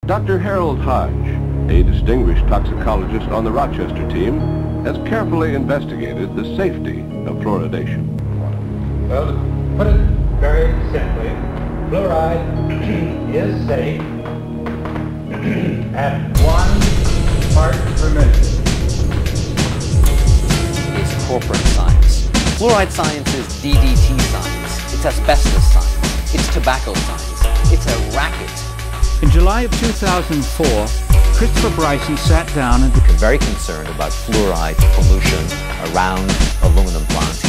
Dr. Harold Hodge, a distinguished toxicologist on the Rochester team, has carefully investigated the safety of fluoridation. Well, to put it very simply, fluoride is safe at 1 part per million. It's corporate science. Fluoride science is DDT science. It's asbestos science. It's tobacco science. It's a racket. In July of 2004, Christopher Bryson sat down and became very concerned about fluoride pollution around aluminum plants.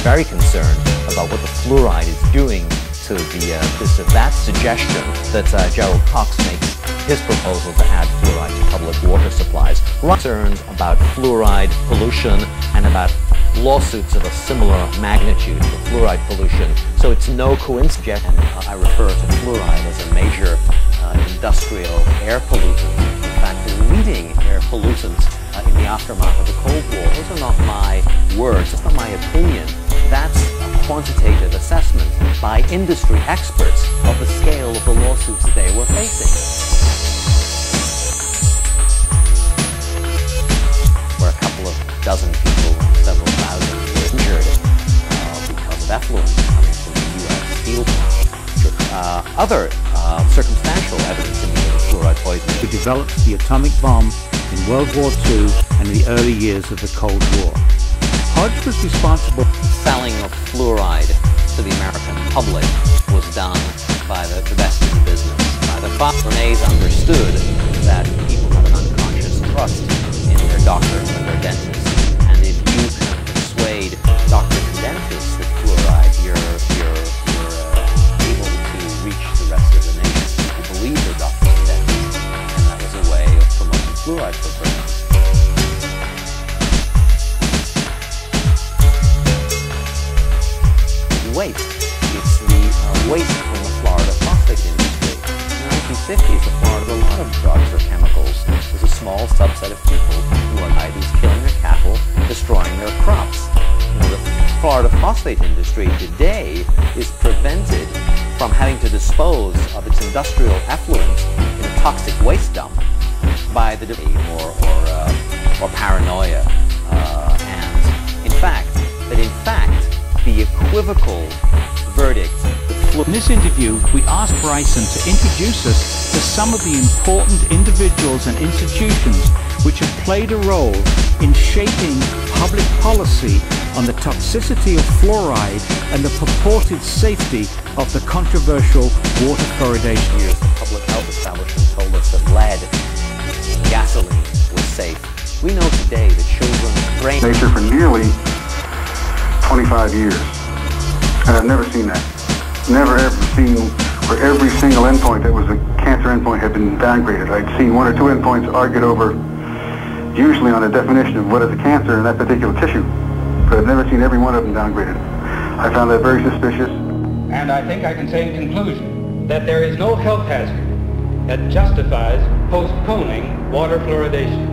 Very concerned about what the fluoride is doing to that suggestion that Gerald Cox makes his proposal to add fluoride to public water supplies. Concerned about fluoride pollution and about lawsuits of a similar magnitude for fluoride pollution. So it's no coincidence, and I refer to fluoride as a major industrial air pollutant. In fact, the leading air pollutant in the aftermath of the Cold War. Those are not my words, that's not my opinion. That's a quantitative assessment by industry experts of the scale of the lawsuits they were facing. Where a couple of dozen people, several thousand were injured because of effluent coming from the U.S. steel plant. Other circumstantial evidence indicated fluoride poisoning. Who developed the atomic bomb in World War II and the early years of the Cold War. Hodge was responsible. Selling of fluoride to the American public was done by the best in the business. Renee's understood that people have an unconscious trust in their doctors and their dentists, and if you can persuade doctors and dentists that fluoride, you're able to reach the rest of the nation. People believe their doctors and dentists, and that was a way of promoting fluoride filtration. Waste. It's the waste from the Florida phosphate industry. In the 1950s, the Florida, a lot of drugs or chemicals, was a small subset of people who are IDs killing their cattle, destroying their crops. The Florida phosphate industry today is prevented from having to dispose of its industrial effluent in a toxic waste dump by the or paranoia. And in fact, the equivocal verdict. In this interview, we asked Bryson to introduce us to some of the important individuals and institutions which have played a role in shaping public policy on the toxicity of fluoride and the purported safety of the controversial water fluoridation. Years, the public health establishment told us that lead in gasoline was safe. We know today that children's brain... Nature for nearly 25 years, and I've never seen that. Never ever seen where every single endpoint that was a cancer endpoint had been downgraded. I'd seen 1 or 2 endpoints argued over, usually on a definition of what is a cancer in that particular tissue, but I've never seen every one of them downgraded. I found that very suspicious. And I think I can say in conclusion that there is no health hazard that justifies postponing water fluoridation.